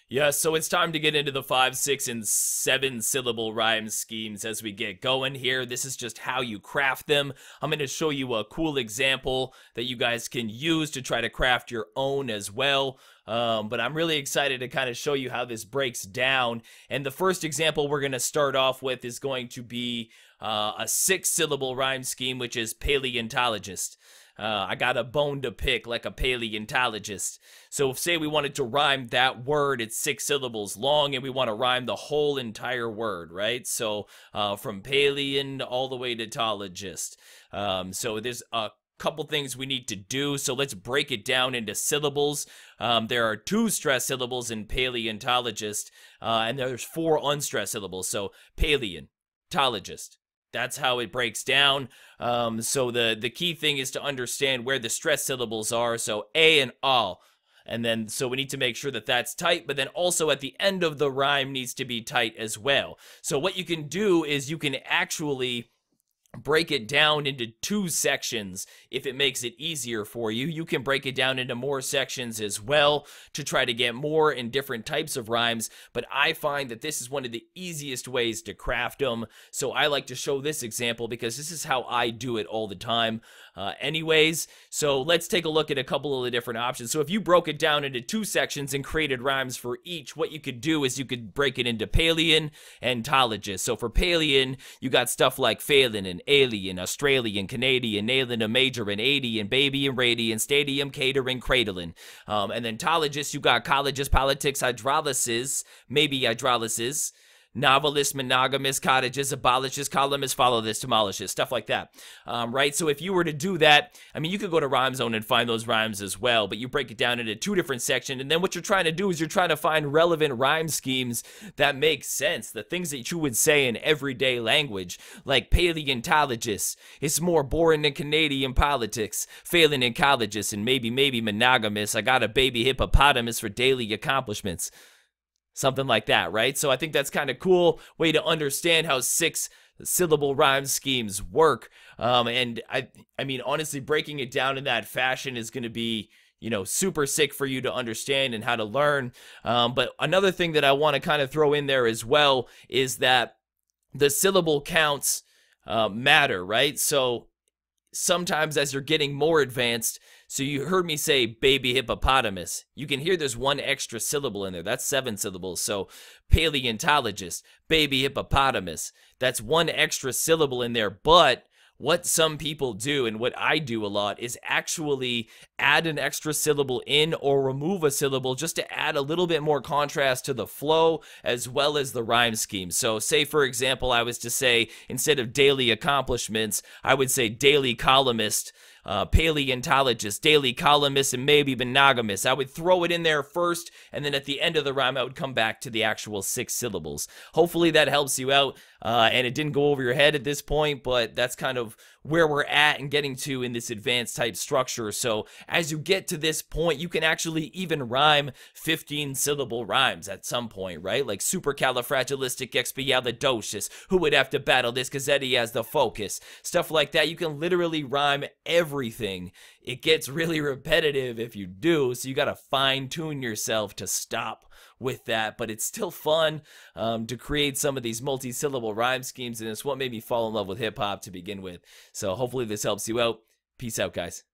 Yeah, so it's time to get into the 5, 6, and 7 syllable rhyme schemes as we get going here. This is just how you craft them. I'm going to show you a cool example that you guys can use to try to craft your own as well. But I'm really excited to kind of show you how this breaks down. And the first example we're going to start off with is going to be a 6 syllable rhyme scheme, which is paleontologist. I got a bone to pick like a paleontologist. So if, say, we wanted to rhyme that word, it's 6 syllables long, and we want to rhyme the whole entire word, right? So from paleon all the way to tologist. So there's a couple things we need to do. So let's break it down into syllables. There are 2 stressed syllables in paleontologist, and there's 4 unstressed syllables. So paleontologist. That's how it breaks down. So the key thing is to understand where the stress syllables are. So A and all. And then, so we need to make sure that that's tight, but then also at the end of the rhyme needs to be tight as well. So what you can do is you can actually break it down into 2 sections if it makes it easier for you. You can break it down into more sections as well to try to get more in different types of rhymes, but I find that this is one of the easiest ways to craft them. So I like to show this example because this is how I do it all the time. Anyways, so let's take a look at a couple of the different options. So if you broke it down into 2 sections and created rhymes for each, what you could do is you could break it into paleon and tologist. So for paleon, you got stuff like phelan and alien, Australian, Canadian, nailing a major and 80 and baby and radiant, stadium, catering, cradling. And then tologist, you got colleges, politics, hydrolysis, maybe hydrolysis, novelist, monogamous, cottages, abolishes, columnist, follow this, demolishes, stuff like that, right? So if you were to do that, I mean, you could go to Rhyme Zone and find those rhymes as well, but you break it down into 2 different sections, and then what you're trying to do is you're trying to find relevant rhyme schemes that make sense, the things that you would say in everyday language, like paleontologist, it's more boring than Canadian politics, failing in colleges, and maybe monogamous, I got a baby hippopotamus for daily accomplishments. Something like that, right? So I think that's kind of cool way to understand how 6 syllable rhyme schemes work. And I mean, honestly, breaking it down in that fashion is going to be, you know, super sick for you to understand and how to learn. But another thing that I want to kind of throw in there as well is that the syllable counts matter, right? So sometimes as you're getting more advanced, so you heard me say baby hippopotamus. You can hear there's 1 extra syllable in there. That's 7 syllables. So paleontologist, baby hippopotamus. That's 1 extra syllable in there. But what some people do, and what I do a lot, is actually add an extra syllable in or remove a syllable just to add a little bit more contrast to the flow as well as the rhyme scheme. So say, for example, I was to say, instead of daily accomplishments, I would say daily columnist, paleontologist, daily columnist, and maybe monogamous. I would throw it in there first, and then at the end of the rhyme, I would come back to the actual 6 syllables. Hopefully that helps you out, and it didn't go over your head at this point, but that's kind of where we're at and getting to in this advanced type structure. So as you get to this point, you can actually even rhyme 15 syllable rhymes at some point, right? Like supercalifragilisticexpialidocious. Who would have to battle this because Eddie has the focus? Stuff like that. You can literally rhyme everything. It gets really repetitive if you do, so you got to fine tune yourself to stop with that, but it's still fun to create some of these multi-syllable rhyme schemes, and it's what made me fall in love with hip-hop to begin with. So hopefully this helps you out. Peace out, guys.